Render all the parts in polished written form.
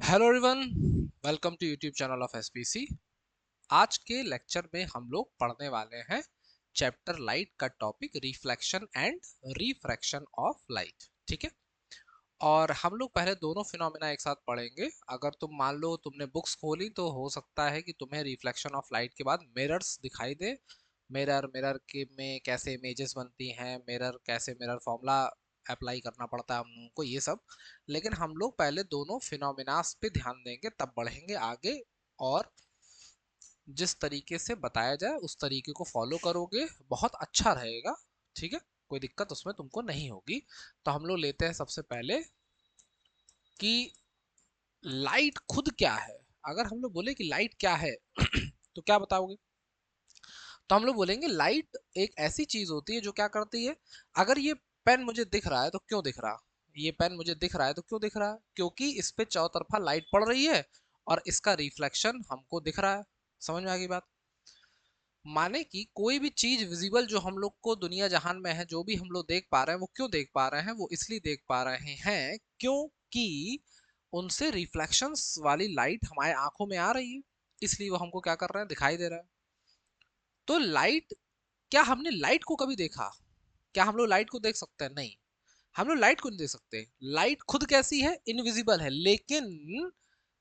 Hello everyone, welcome to YouTube channel of SPC. आज के lecture में हम लोग पढ़ने वाले हैं चैप्टर लाइट का topic reflection and refraction of light. ठीक है, और हम लोग पहले दोनों फिनोमेना एक साथ पढ़ेंगे। अगर तुम मान लो तुमने बुक्स खोली तो हो सकता है कि तुम्हें रिफ्लेक्शन ऑफ लाइट के बाद मिरर्स दिखाई दे। मिरर मिरर के में कैसे इमेजेस बनती हैं, मिरर कैसे मिरर फॉर्मूला अप्लाई करना पड़ता है हम लोगों को, ये सब। लेकिन हम लोग पहले दोनों फिनोमिनास पे ध्यान देंगे, तब बढ़ेंगे आगे। और जिस तरीके से बताया जाए उस तरीके को फॉलो करोगे, बहुत अच्छा रहेगा। ठीक है, कोई दिक्कत उसमें तुमको नहीं होगी। तो हम लोग लेते हैं सबसे पहले कि लाइट खुद क्या है। अगर हम लोग बोले कि लाइट क्या है तो क्या बताओगे? तो हम लोग बोलेंगे लाइट एक ऐसी चीज होती है जो क्या करती है। अगर ये पेन मुझे दिख रहा है तो क्यों दिख रहा, ये पेन मुझे दिख रहा है तो क्यों दिख रहा है? क्योंकि इस पे चौतरफा लाइट पड़ रही है और इसका रिफ्लेक्शन हमको दिख रहा है। समझ में आ गई बात? माने कि कोई भी चीज विजिबल जो हम लोग को दुनिया जहान में है, जो भी हम लोग देख पा रहे हैं, वो क्यों देख पा रहे हैं? वो इसलिए देख पा रहे हैं क्योंकि उनसे रिफ्लेक्शंस वाली लाइट हमारे आंखों में आ रही है, इसलिए वो हमको क्या कर रहे हैं, दिखाई दे रहा है। तो लाइट, क्या हमने लाइट को कभी देखा? क्या हम लोग लाइट को देख सकते हैं? नहीं, हम लोग लाइट को नहीं देख सकते। लाइट खुद कैसी है? इनविजिबल है। लेकिन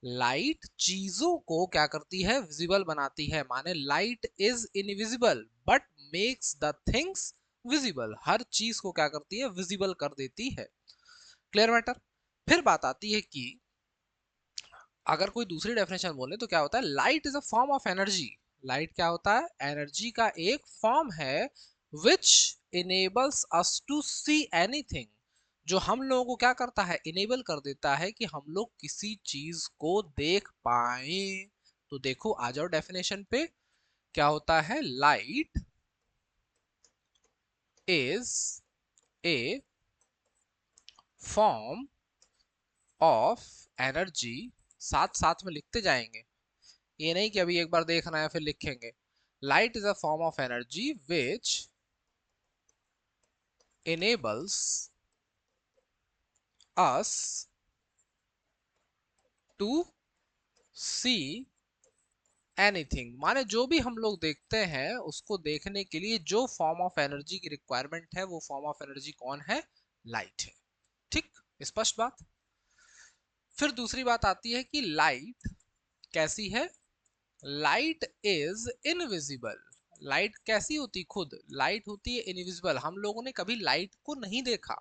लाइट चीजों को क्या करती है? विजिबल बनाती है। माने light is invisible but makes the things visible. हर चीज को क्या करती है? विजिबल कर देती है। Clear matter? फिर बात आती है कि अगर कोई दूसरी डेफिनेशन बोले तो क्या होता है? Light is a form of energy. Light क्या होता है? एनर्जी का एक फॉर्म है which enables us to see anything. जो हम लोगों को क्या करता है? इनेबल कर देता है कि हम लोग किसी चीज को देख पाए। तो देखो, आ जाओ डेफिनेशन पे। क्या होता है? Light is a form of energy. साथ साथ में लिखते जाएंगे, ये नहीं कि अभी एक बार देखना है फिर लिखेंगे। Light is a form of energy which enables us to see anything. माने जो भी हम लोग देखते हैं उसको देखने के लिए जो फॉर्म ऑफ एनर्जी की रिक्वायरमेंट है, वो फॉर्म ऑफ एनर्जी कौन है? लाइट है। ठीक, स्पष्ट बात। फिर दूसरी बात आती है कि लाइट कैसी है? Light is invisible. लाइट कैसी होती? खुद लाइट होती है इनविजिबल। हम लोगों ने कभी लाइट को नहीं देखा।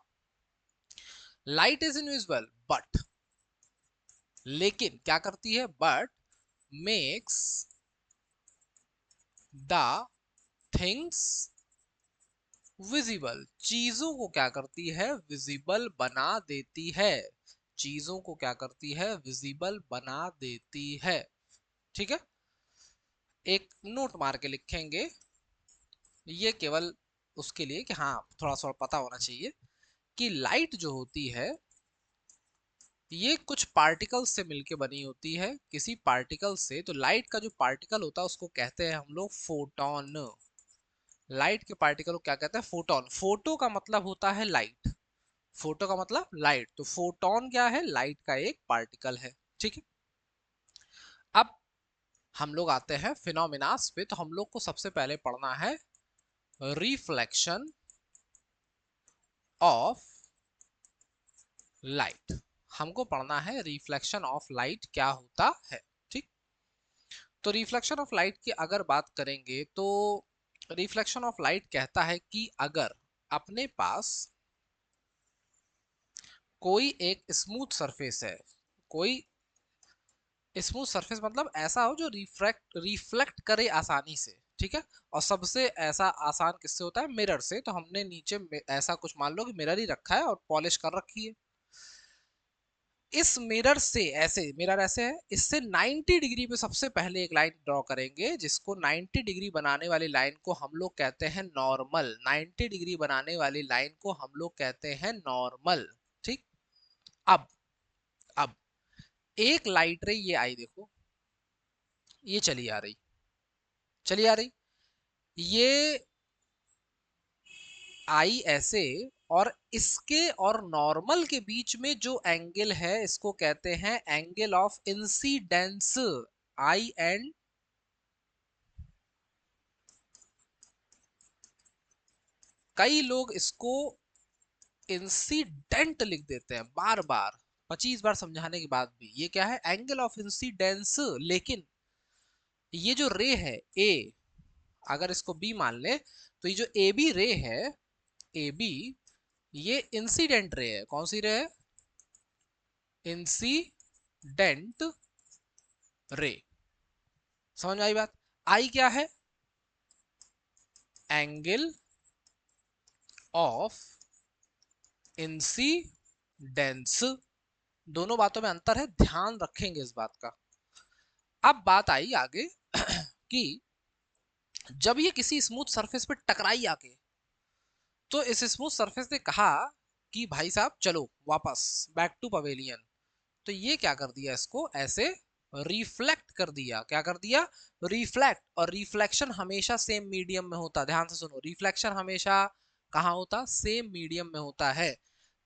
लाइट इज इनविजिबल बट, लेकिन क्या करती है? But makes the things visible. चीजों को क्या करती है? विजिबल बना देती है। चीजों को क्या करती है? विजिबल बना देती है। ठीक है, एक नोट मार के लिखेंगे, ये केवल उसके लिए कि हाँ, थोड़ा सा पता होना चाहिए कि लाइट जो होती है ये कुछ पार्टिकल्स से मिलके बनी होती है। किसी पार्टिकल से। तो लाइट का जो पार्टिकल होता है उसको कहते हैं हम लोग फोटोन। लाइट के पार्टिकल को क्या कहते हैं? फोटोन। फोटो का मतलब होता है लाइट। फोटो का मतलब लाइट। तो फोटोन क्या है? लाइट का एक पार्टिकल है। ठीक है, अब हम लोग आते हैं फिनोमिनास पे। तो हम लोग को सबसे पहले पढ़ना है रिफ्लेक्शन ऑफ लाइट। हमको पढ़ना है रिफ्लेक्शन ऑफ लाइट क्या होता है। ठीक, तो रिफ्लेक्शन ऑफ लाइट की अगर बात करेंगे तो रिफ्लेक्शन ऑफ लाइट कहता है कि अगर अपने पास कोई एक स्मूथ सरफेस है, कोई स्मूथ सरफेस मतलब ऐसा हो जो रिफ्लेक्ट करे आसानी से। ठीक है, और सबसे ऐसा आसान किससे होता है? मिरर से। तो हमने नीचे ऐसा कुछ मान लो कि मिरर ही रखा है और पॉलिश कर रखी है। इस मिरर से, ऐसे मिरर ऐसे है, इससे 90 डिग्री पे सबसे पहले एक लाइन ड्रॉ करेंगे, जिसको 90 डिग्री बनाने वाली लाइन को हम लोग कहते हैं नॉर्मल। 90 डिग्री बनाने वाली लाइन को हम लोग कहते हैं नॉर्मल। ठीक, अब अब एक लाइट रे ये आई, देखो ये चली आ रही, चली आ रही, ये आई ऐसे और इसके और नॉर्मल के बीच में जो एंगल है इसको कहते हैं angle of incidence, I and कई लोग इसको इंसिडेंट लिख देते हैं बार बार, 25 बार समझाने के बाद भी। ये क्या है? Angle of incidence. लेकिन ये जो रे है ए, अगर इसको बी मान ले तो ये जो ए बी रे है, ए बी, ये इंसिडेंट रे है। कौन सी रे है? Incident ray. समझ में आई बात? आई क्या है? Angle of incidence. दोनों बातों में अंतर है, ध्यान रखेंगे इस बात का। अब बात आई आगे कि जब ये किसी स्मूथ सरफेस पे टकराई आके, तो इस स्मूथ सरफेस ने कहा कि भाई साहब चलो वापस बैक टू पवेलियन। तो ये क्या कर दिया? इसको ऐसे रिफ्लेक्ट कर दिया। क्या कर दिया? रिफ्लेक्ट। और रिफ्लेक्शन हमेशा सेम मीडियम में होता है। ध्यान से सुनो, रिफ्लेक्शन हमेशा कहाँ होता? सेम मीडियम में होता है।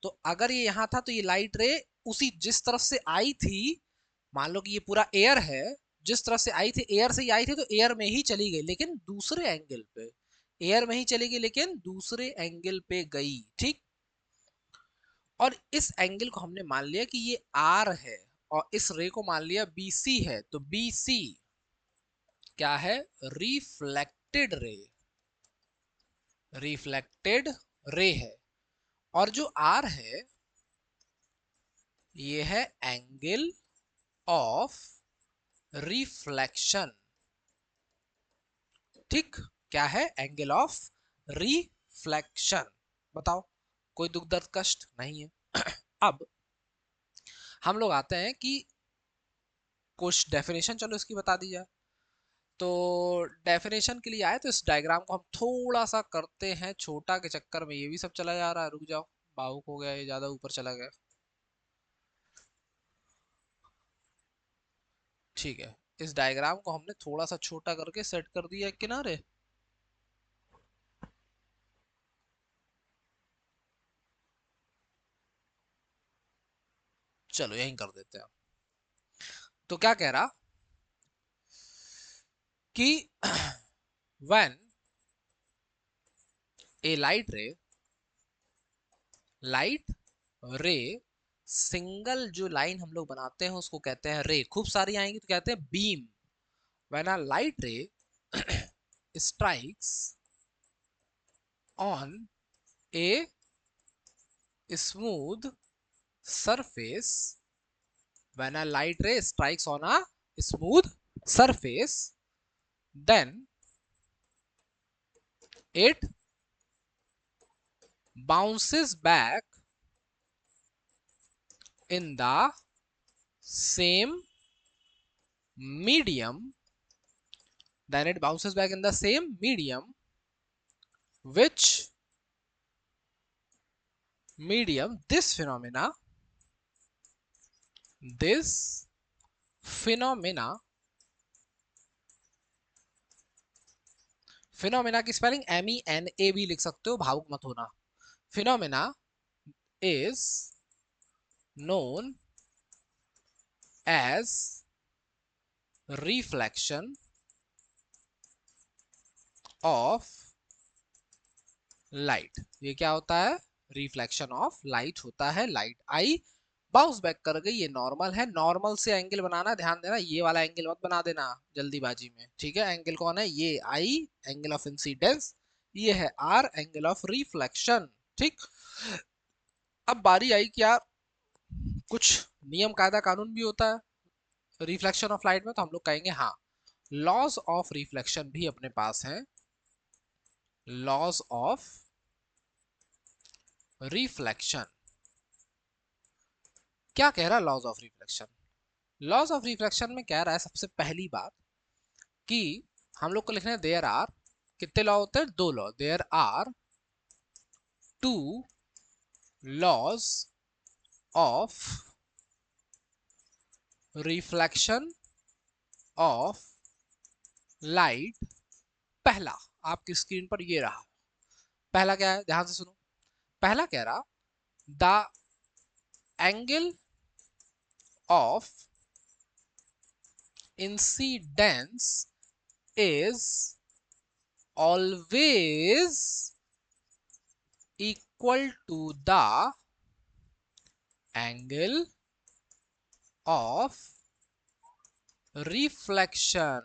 तो अगर ये यहाँ था तो ये लाइट रे उसी जिस तरफ से आई थी, मान लो कि ये पूरा एयर है, जिस तरफ से आई थी एयर से ही आई थी, तो एयर में ही चली गई, लेकिन दूसरे एंगल पे। एयर में ही चली गई लेकिन दूसरे एंगल पे गई। ठीक। और इस एंगल को हमने मान लिया कि ये आर है, और इस रे को मान लिया बीसी है। तो बीसी क्या है? Reflected ray. रिफ्लेक्टेड रे है। और जो आर है ये है एंगल ऑफ रिफ्लेक्शन। ठीक। क्या है? Angle of reflection. बताओ, कोई दुख दर्द कष्ट नहीं है? अब हम लोग आते हैं कि कुछ डेफिनेशन, चलो इसकी बता दी जाए। तो डेफिनेशन के लिए आए तो इस डायग्राम को हम थोड़ा सा करते हैं छोटा, के चक्कर में ये भी सब चला जा रहा है। रुक जाओ, भावुक हो गया, ये ज्यादा ऊपर चला गया। ठीक है, इस डायग्राम को हमने थोड़ा सा छोटा करके सेट कर दिया एक किनारे। चलो यहीं कर देते हैं। तो क्या कह रहा कि when a लाइट रे सिंगल जो लाइन हम लोग बनाते हैं उसको कहते हैं रे। खूब सारी आएंगी तो कहते हैं beam. when a light ray strikes on a smooth surface, when a light ray strikes on a smooth surface, then it bounces back in the same medium, then it bounces back in the same medium, which medium this phenomena phenomena की spelling MENA भी लिख सकते हो, भावुक मत होना। Phenomena is known as reflection of light। ये क्या होता है? रिफ्लेक्शन ऑफ लाइट होता है। लाइट आई, बाउंस बैक कर गई, ये नॉर्मल है। नॉर्मल से एंगल बनाना, ध्यान देना, ये वाला एंगल मत बना देना जल्दीबाजी में। ठीक है, एंगल कौन है? ये आई, एंगल ऑफ इंसिडेंस। ये है आर, एंगल ऑफ रिफ्लेक्शन। ठीक। अब बारी आई कि यार कुछ नियम कायदा कानून भी होता है रिफ्लेक्शन ऑफ लाइट में। तो हम लोग कहेंगे हाँ, लॉज ऑफ रिफ्लेक्शन भी अपने पास हैं। लॉज ऑफ रिफ्लेक्शन क्या कह रहा है? Laws of reflection, laws of reflection में कह रहा है सबसे पहली बात कि हम लोग को लिखना है देयर आर, कितने लॉ होते हैं? दो law. There are two laws of reflection of light. पहला आपकी स्क्रीन पर ये रहा। पहला क्या है? ध्यान से सुनो। पहला कह रहा the angle of incidence is always equal to the angle of reflection।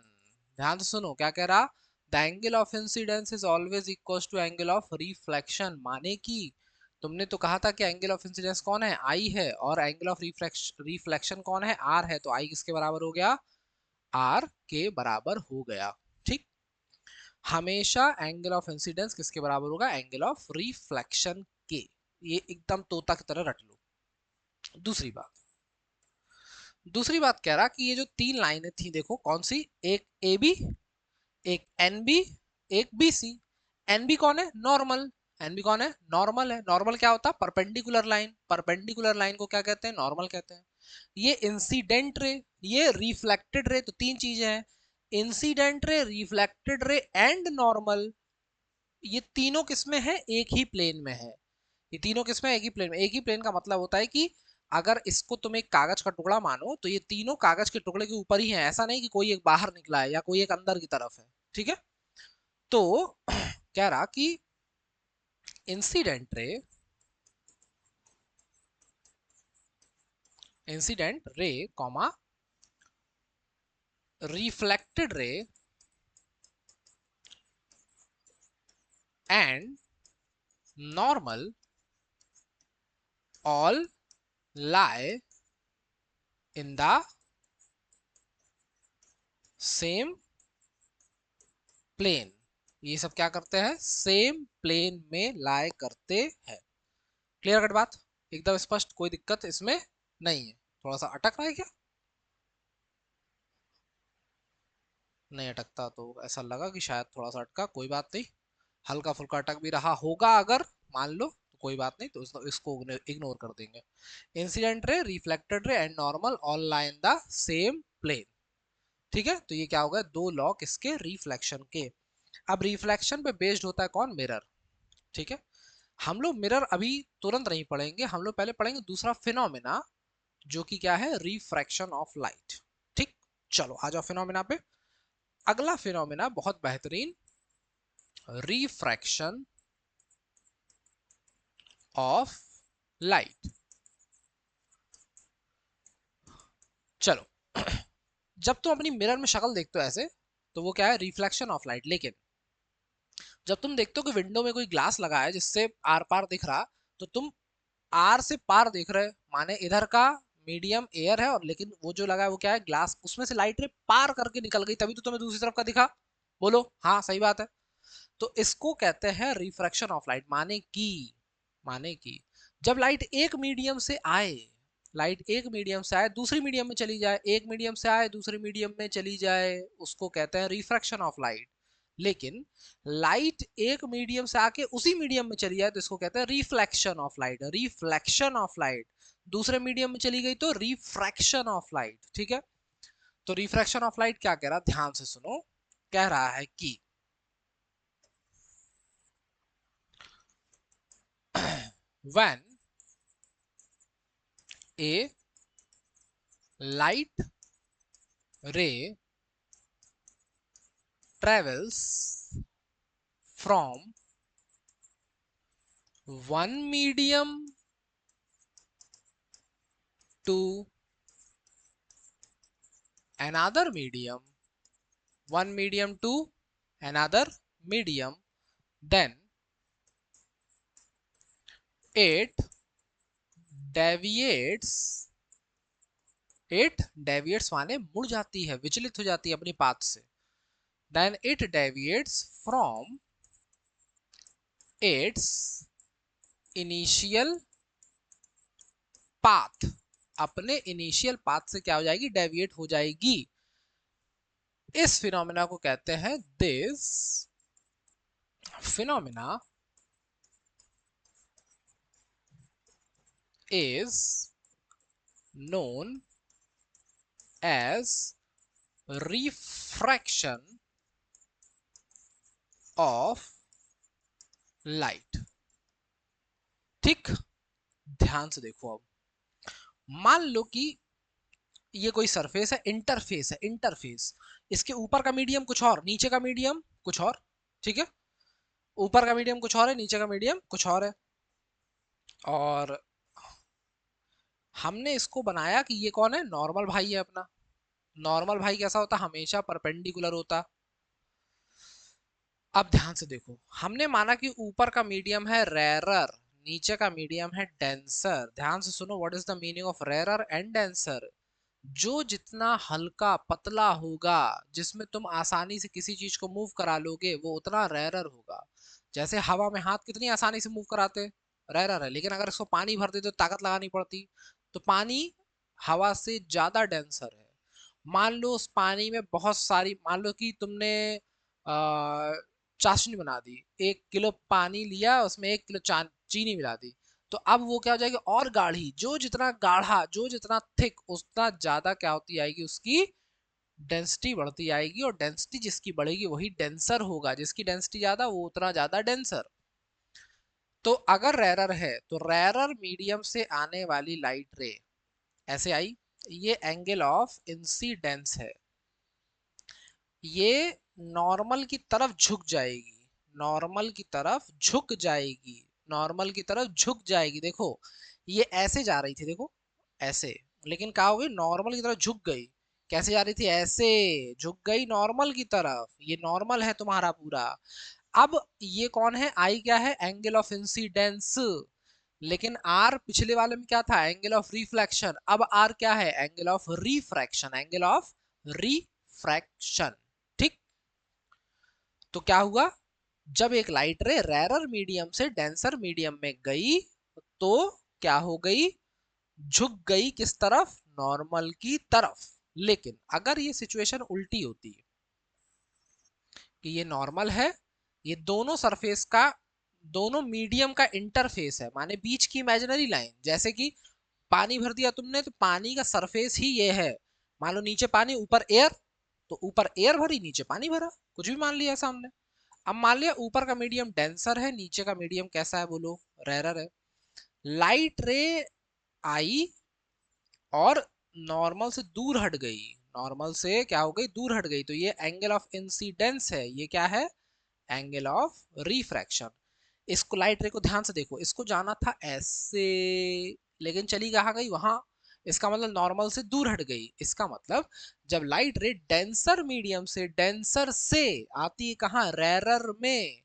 ध्यान से सुनो क्या कह रहा, the angle of incidence is always equal to angle of reflection. माने कि तुमने तो कहा था कि एंगल ऑफ इंसिडेंस कौन है, आई है, और एंगल ऑफ रिफ्लेक्शन कौन है, आर है। तो आई किसके बराबर हो गया, आर के बराबर हो गया। ठीक, हमेशा एंगल ऑफ इंसिडेंस किसके बराबर होगा, एंगल ऑफ रिफ्लेक्शन के। ये एकदम तोता की तरह रट लो। दूसरी बात कह रहा कि ये जो तीन लाइनें थी देखो कौन सी, एक ए बी, एक एन बी, एक बी सी। एन बी कौन है, नॉर्मल। एन बी कौन है, नॉर्मल है। नॉर्मल क्या होता है, परपेंडिकुलर लाइन। परपेंडिकुलर लाइन को क्या कहते हैं, नॉर्मल कहते हैं। ये इंसिडेंट रे, ये रिफ्लेक्टेड रे, तो तीन चीजें हैं, incident ray, reflected ray and normal. ये तीनों किसमें है, एक ही प्लेन में है। ये तीनों किसमें, एक ही प्लेन में। एक ही प्लेन का मतलब होता है कि अगर इसको तुम एक कागज का टुकड़ा मानो तो ये तीनों कागज के टुकड़े के ऊपर ही है, ऐसा नहीं कि कोई एक बाहर निकला है या कोई एक अंदर की तरफ है। ठीक है, तो कह रहा कि incident ray, comma reflected ray and normal all lie in the same plane। ये सब क्या करते हैं, सेम प्लेन में लाई करते हैं। क्लियर कट बात, एकदम स्पष्ट, कोई दिक्कत इसमें नहीं है। थोड़ा सा अटक रहा है क्या, नहीं अटकता तो ऐसा लगा कि शायद थोड़ा सा अटका, कोई बात नहीं। हल्का फुल्का अटक भी रहा होगा अगर मान लो तो कोई बात नहीं, तो इसको इग्नोर कर देंगे। Incident ray, reflected ray and normal all lie in the same plane. ठीक है, तो ये क्या होगा, दो लॉ किसके, रिफ्लेक्शन के। अब रिफ्लेक्शन पे बेस्ड होता है कौन, मिरर। ठीक है, हम लोग मिरर अभी तुरंत नहीं पढ़ेंगे, हम लोग पहले पढ़ेंगे दूसरा फिनोमेना, जो कि क्या है, रिफ्रैक्शन ऑफ लाइट। ठीक, चलो आ जाओ फिनोमेना पे। अगला फिनोमेना बहुत बेहतरीन, रिफ्रैक्शन ऑफ लाइट। चलो जब तुम अपनी मिरर में शक्ल देखते हो ऐसे, तो वो क्या है, रिफ्लेक्शन ऑफ लाइट। लेकिन जब तुम देखते हो कि विंडो में कोई ग्लास लगा है जिससे आर पार दिख रहा, तो तुम आर से पार देख रहे, माने इधर का मीडियम एयर है, और लेकिन वो जो लगा है वो क्या है, ग्लास, उसमें से लाइट रे पार करके निकल गई, तभी तो तुम्हें दूसरी तरफ का दिखा। बोलो हाँ सही बात है। तो इसको कहते हैं रिफ्रैक्शन ऑफ लाइट। माने कि जब लाइट एक मीडियम से आए, लाइट एक मीडियम से आए दूसरी मीडियम में चली जाए, एक मीडियम से आए दूसरे मीडियम में चली जाए, उसको कहते हैं रिफ्रैक्शन ऑफ लाइट। लेकिन लाइट एक मीडियम से आके उसी मीडियम में चली जाए तो इसको कहते हैं reflection of light. Reflection of light, दूसरे मीडियम में चली गई तो रिफ्रैक्शन ऑफ लाइट। ठीक है, तो रिफ्रैक्शन ऑफ लाइट क्या कह रहा, ध्यान से सुनो, कह रहा है कि when a light ray travels from one medium to another medium, one medium to another medium, then it deviates, it deviates माने मुड़ जाती है, विचलित हो जाती है अपनी पाथ से। then it deviates from its initial path, अपने इनिशियल पाथ से क्या हो जाएगी, डेविएट हो जाएगी। इस फिनोमेना को कहते हैं, this phenomena is known as refraction of light। ठीक, ध्यान से देखो। अब मान लो कि ये कोई सरफेस है, इंटरफेस है, इंटरफेस। इसके ऊपर का मीडियम कुछ और, नीचे का मीडियम कुछ और। ठीक है, ऊपर का मीडियम कुछ और है, नीचे का मीडियम कुछ और है। और हमने इसको बनाया कि ये कौन है, नॉर्मल भाई है अपना। नॉर्मल भाई कैसा होता, हमेशा परपेंडिकुलर होता। अब ध्यान से देखो, हमने माना कि ऊपर का मीडियम है रेरर, नीचे का मीडियम है डेंसर। ध्यान से सुनो, what is the meaning of rarer and denser. जो जितना हल्का पतला होगा, जिसमें तुम आसानी से किसी चीज को मूव करा लोगे, वो उतना रेरर होगा। जैसे हवा में हाथ कितनी आसानी से मूव कराते, रेरर है। लेकिन अगर इसको पानी भर दे तो ताकत लगानी पड़ती। तो पानी हवा से ज्यादा डेंसर है। मान लो उस पानी में बहुत सारी, मान लो कि तुमने चाशनी बना दी, 1 किलो पानी लिया, उसमें 1 किलो चीनी मिला दी। तो अब वो क्या हो जाएगी, और गाढ़ी। जो जितना गाढ़ा, जो जितना थिक, उतना ज्यादा क्या होती आएगी, उसकी डेंसिटी बढ़ती आएगी। और डेंसिटी जिसकी बढ़ेगी वही डेंसर होगा, जिसकी डेंसिटी ज्यादा वो उतना ज्यादा डेंसर। तो अगर रेरर है तो रेरर मीडियम से आने वाली लाइट रे ऐसे आई, ये एंगल ऑफ इंसिडेंस है, ये नॉर्मल की तरफ झुक जाएगी, नॉर्मल की तरफ झुक जाएगी, नॉर्मल की तरफ झुक जाएगी। देखो ये ऐसे जा रही थी, देखो ऐसे, लेकिन क्या हो गई, नॉर्मल की तरफ झुक गई। कैसे जा रही थी, ऐसे झुक गई नॉर्मल की तरफ। ये नॉर्मल है तुम्हारा पूरा। अब ये कौन है, आई क्या है, एंगल ऑफ इंसिडेंस। लेकिन आर पिछले वाले में क्या था, एंगल ऑफ रिफ्लेक्शन। अब आर क्या है, angle of refraction, angle of refraction. ठीक, तो क्या हुआ, जब एक लाइट रे रेरर मीडियम से डेंसर मीडियम में गई, तो क्या हो गई, झुक गई किस तरफ, नॉर्मल की तरफ। लेकिन अगर ये सिचुएशन उल्टी होती है कि ये नॉर्मल है, ये दोनों सरफेस का, दोनों मीडियम का इंटरफेस है, माने बीच की इमेजिनरी लाइन। जैसे कि पानी भर दिया तुमने, तो पानी का सरफेस ही ये है। मान लो नीचे पानी, ऊपर एयर, तो ऊपर एयर भरी, नीचे पानी भरा, कुछ भी मान लिया सामने। अब मान लिया ऊपर का मीडियम डेंसर है, नीचे का मीडियम कैसा है, बोलो, रेरर है। लाइट रे आई और नॉर्मल से दूर हट गई, नॉर्मल से क्या हो गई, दूर हट गई। तो ये एंगल ऑफ इंसिडेंस है, ये क्या है, एंगल ऑफ रिफ्रैक्शन। इसको लाइट रे को ध्यान से देखो, इसको जाना था ऐसे, लेकिन चली कहाँ गई, वहां। इसका मतलब नॉर्मल से दूर हट गई। इसका मतलब जब लाइट रे डेंसर मीडियम से, डेंसर से आती है कहाँ, रेरर में,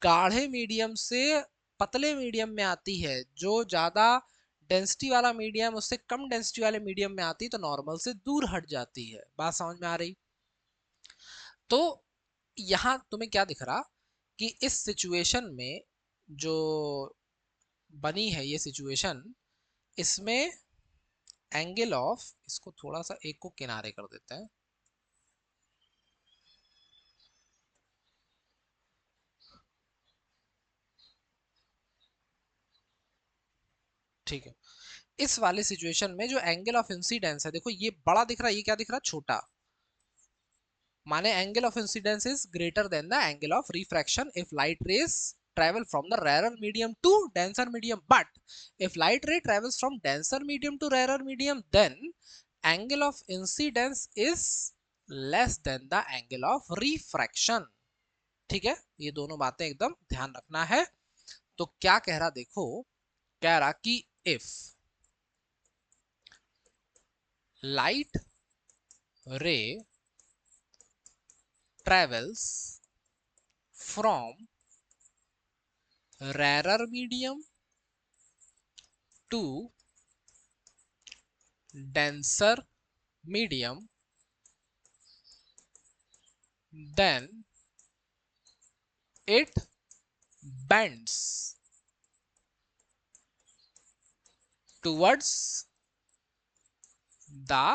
गाढ़े मीडियम से पतले मीडियम में आती है, जो ज्यादा डेंसिटी वाला मीडियम उससे कम डेंसिटी वाले मीडियम में आती है, तो नॉर्मल से दूर हट जाती है। बात समझ में आ रही। तो यहां तुम्हें क्या दिख रहा, कि इस सिचुएशन में जो बनी है ये सिचुएशन, इसमें एंगल ऑफ, इसको थोड़ा सा एक को किनारे कर देते हैं। ठीक है, इस वाले सिचुएशन में जो एंगल ऑफ इंसिडेंस है, देखो ये बड़ा दिख रहा है, ये क्या दिख रहा है, छोटा। माने angle of incidence is greater than the angle of refraction if light rays travel from the rarer medium to denser medium. But if light ray travels from denser medium to rarer medium, then angle of incidence is less than the angle of refraction. ठीक है, ये दोनों बातें एकदम ध्यान रखना है। तो क्या कह रहा, देखो, कह रहा कि if light ray travels from rarer medium to denser medium, then it bends towards the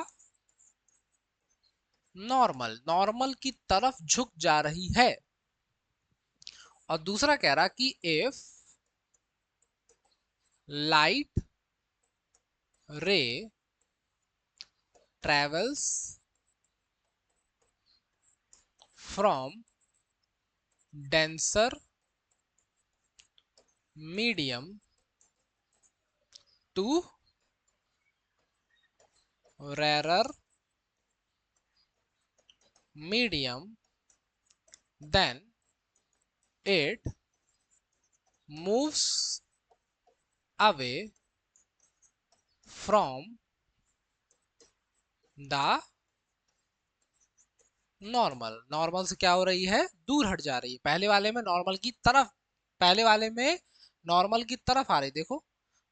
normal, normal की तरफ झुक जा रही है। और दूसरा कह रहा कि if light ray travels from denser medium to rarer medium, then it moves away from the normal से क्या हो रही है, दूर हट जा रही है। पहले वाले में नॉर्मल की तरफ, पहले वाले में नॉर्मल की तरफ आ रही, देखो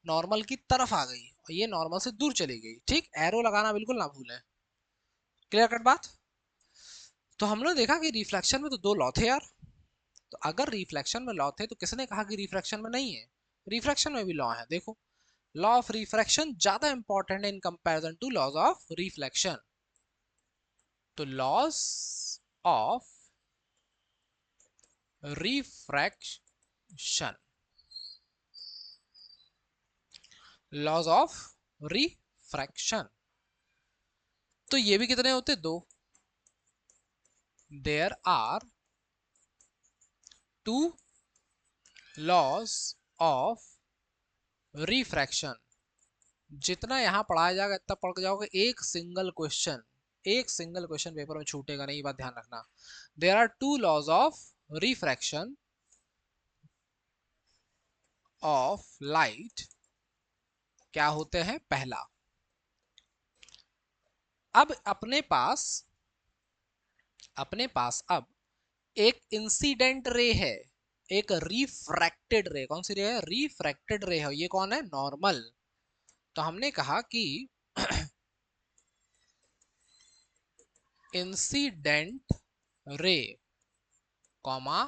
नॉर्मल की तरफ आ गई और ये नॉर्मल से दूर चली गई। ठीक, एरो लगाना बिल्कुल ना भूलें। क्लियर कट बात। तो हमने देखा कि रिफ्लेक्शन में तो दो लॉ थे यार। तो अगर रिफ्लेक्शन में लॉ थे तो किसने कहा कि रिफ्रैक्शन में नहीं है? रिफ्रैक्शन में भी लॉ है। देखो, लॉ ऑफ रिफ्रैक्शन ज्यादा इंपॉर्टेंट है in comparison to laws of reflection. तो laws of refraction, laws of refraction, तो ये भी कितने होते, दो। There are two laws of refraction. जितना यहां पढ़ाया जाएगा इतना पढ़ के जाओगे, एक सिंगल क्वेश्चन, एक सिंगल क्वेश्चन पेपर में छूटेगा नहीं, बात ध्यान रखना। There are two laws of refraction of light. क्या होते हैं? पहला, अब अपने पास अब एक इंसिडेंट रे है, एक रिफ्रैक्टेड रे। कौन सी रे है? रिफ्रैक्टेड रे है। ये कौन है? नॉर्मल। तो हमने कहा कि इंसिडेंट रे कॉमा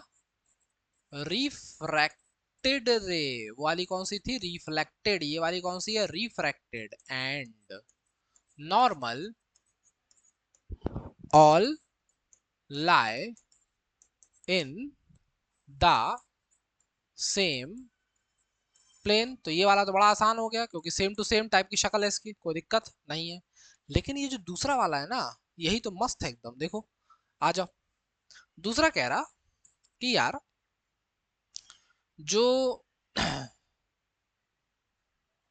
रिफ्रैक्टेड रे, वाली कौन सी थी? रिफ्लेक्टेड। ये वाली कौन सी है? Refracted. And normal all lie in the same plane. तो ये वाला तो बड़ा आसान हो गया क्योंकि सेम टू सेम टाइप की शक्ल है इसकी, कोई दिक्कत नहीं है। लेकिन ये जो दूसरा वाला है ना, यही तो मस्त है एकदम। देखो, आ जाओ। दूसरा कह रहा कि यार जो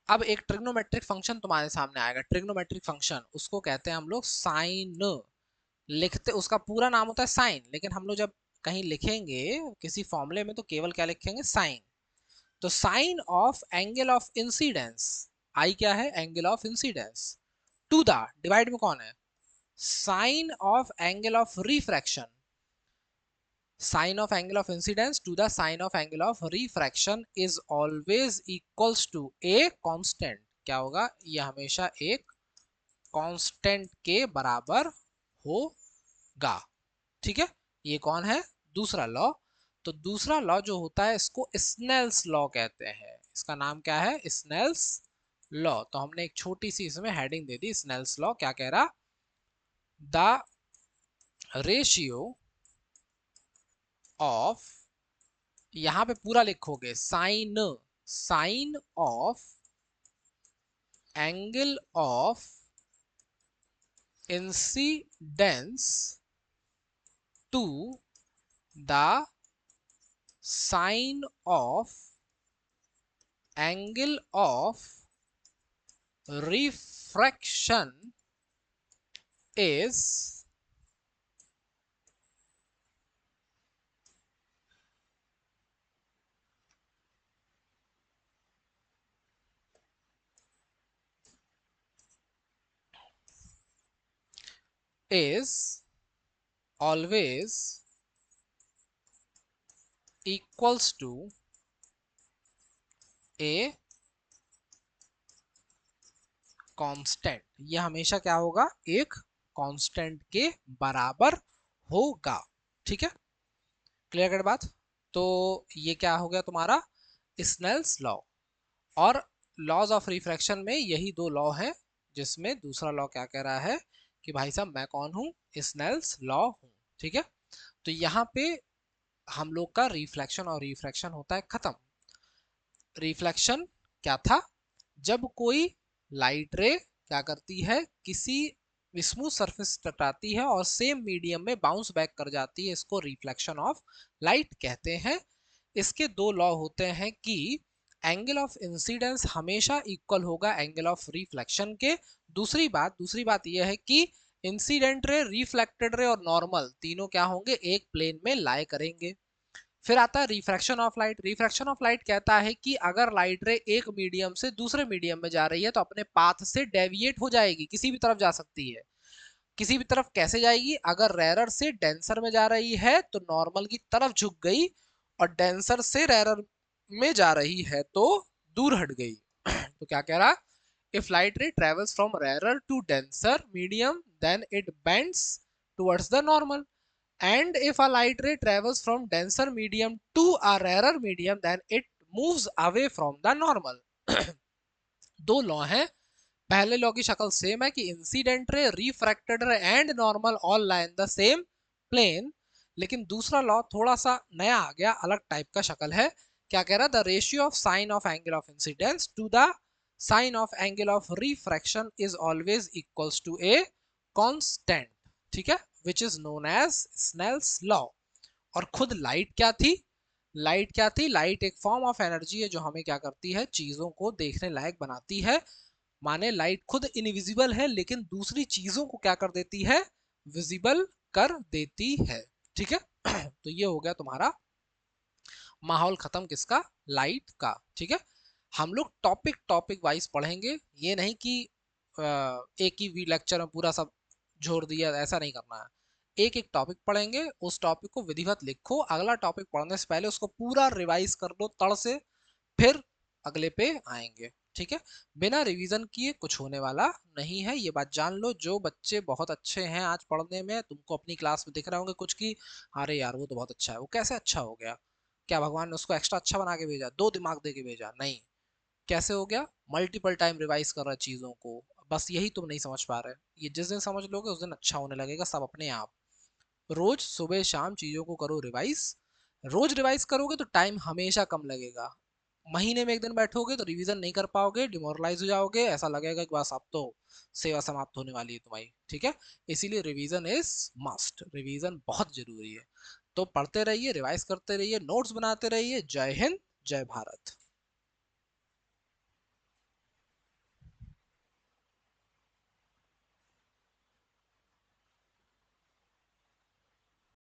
अब एक ट्रिग्नोमेट्रिक फंक्शन तुम्हारे सामने आएगा, ट्रिग्नोमेट्रिक फंक्शन, उसको कहते हैं हम लोग साइन। लिखते उसका पूरा नाम होता है साइन, लेकिन हम लोग जब कहीं लिखेंगे किसी फॉर्मूले में तो केवल क्या लिखेंगे? साइन। तो sine of angle of incidence, I क्या है? Angle of incidence, to the, divide में कौन है? Sine of angle of refraction, sine of angle of incidence to the sine of angle of refraction is always equals to a constant. क्या होगा? ये हमेशा एक कांस्टेंट के बराबर होगा। ठीक है, ये कौन है? दूसरा लॉ। तो दूसरा लॉ जो होता है इसको स्नेल्स लॉ कहते हैं। इसका नाम क्या है? Snell's law. तो हमने एक छोटी सी इसमें हेडिंग दे दी, स्नेल्स लॉ। क्या कह रहा? द रेशियो ऑफ, यहां पे पूरा लिखोगे sine, sine of angle of incidence to the sine of angle of refraction is is always equals to a constant. ये हमेशा क्या होगा? एक कांस्टेंट के बराबर होगा। ठीक है, क्लियर कट बात। तो ये क्या हो गया तुम्हारा? Snell's law. और लॉज ऑफ रिफ्रैक्शन में यही दो लॉ हैं, जिसमें दूसरा लॉ क्या कह रहा है कि भाई साहब मैं कौन हूं? स्नेल्स लॉ हूं। ठीक है, तो यहां पे हम लोग का रिफ्लेक्शन और रिफ्रैक्शन होता है खत्म। रिफ्लेक्शन क्या था? जब कोई लाइट रे क्या करती है? किसी स्मूथ सरफेस टकराती है और सेम मीडियम में बाउंस बैक कर जाती है, इसको रिफ्लेक्शन ऑफ लाइट कहते हैं। इसके दो लॉ होते हैं कि एंगल ऑफ इंसिडेंस हमेशा इक्वल होगा एंगल ऑफ रिफ्लेक्शन के। दूसरी बात यह है कि इंसिडेंट रे, रिफ्लेक्टेड रे और नॉर्मल तीनों क्या होंगे, एक प्लेन में लाई करेंगे। फिर आता है refraction of light. Refraction of light कहता है कि अगर लाइट रे एक मीडियम से दूसरे मीडियम में जा रही है तो अपने पाथ से डेविएट हो जाएगी, किसी भी तरफ जा सकती है। किसी भी तरफ कैसे जाएगी, अगर रेरर से डेंसर में जा रही है तो नॉर्मल की तरफ झुक गई, और डेंसर से रेरर में जा रही है तो दूर हट गई। तो क्या कह रहा, if light ray travels from rarer to denser medium then it bends towards the normal, and if a light ray travels from denser medium to a rarer medium then it moves away from the normal। दो law हैं। पहले law की शक्ल same है कि incident ray, refracted ray and normal all lie in the same plane. लेकिन दूसरा law थोड़ा सा नया आ गया, अलग टाइप का शक्ल है। क्या कह रहा है, the ratio of sine of angle of incidence to the sine of angle of refraction is always equals to a constant, ठीक है, which is known as Snell's law. और खुद लाइट क्या थी, लाइट क्या थी, लाइट एक फॉर्म ऑफ एनर्जी है जो हमें क्या करती है, चीजों को देखने लायक बनाती है। माने लाइट खुद इनविजिबल है लेकिन दूसरी चीजों को क्या कर देती है, विजिबल कर देती है, ठीक है। तो ये हो गया तुम्हारा माहौल खत्म किसका, लाइट का, ठीक है। हम लोग टॉपिक टॉपिक वाइज पढ़ेंगे, ये नहीं कि एक ही लेक्चर में पूरा सब जोड़ दिया, ऐसा नहीं करना है। एक एक टॉपिक पढ़ेंगे, उस टॉपिक को विधिवत लिखो, अगला टॉपिक पढ़ने से पहले उसको पूरा रिवाइज कर लो तड़ से, फिर अगले पे आएंगे, ठीक है। बिना रिवीजन किए कुछ होने वाला नहीं है, ये बात जान लो। जो बच्चे बहुत अच्छे हैं आज पढ़ने में, तुमको अपनी क्लास में दिख रहे होंगे कुछ की, अरे यार वो तो बहुत अच्छा है, वो कैसे अच्छा हो गया, क्या भगवान ने उसको एक्स्ट्रा अच्छा बना के भेजा, दो दिमाग दे के भेजा, नहीं, कैसे हो गया, मल्टीपल टाइम रिवाइज कर रहा है चीजों को, बस यही तुम नहीं समझ पा रहे। ये जिस दिन समझ लोगे उस दिन अच्छा होने लगेगा सब अपने आप। रोज सुबह शाम चीजों को करो रिवाइज, रोज रिवाइज करोगे तो टाइम हमेशा कम लगेगा। महीने में एक दिन बैठोगे तो रिवीजन नहीं कर पाओगे, डिमोरलाइज हो जाओगे, ऐसा लगेगा कि बस अब तो सेवा समाप्त होने वाली है तुम्हारी, ठीक है। इसीलिए रिवीजन इज मस्ट, रिवीजन बहुत जरूरी है। तो पढ़ते रहिए, रिवाइज करते रहिए, नोट्स बनाते रहिए। जय हिंद, जय भारत।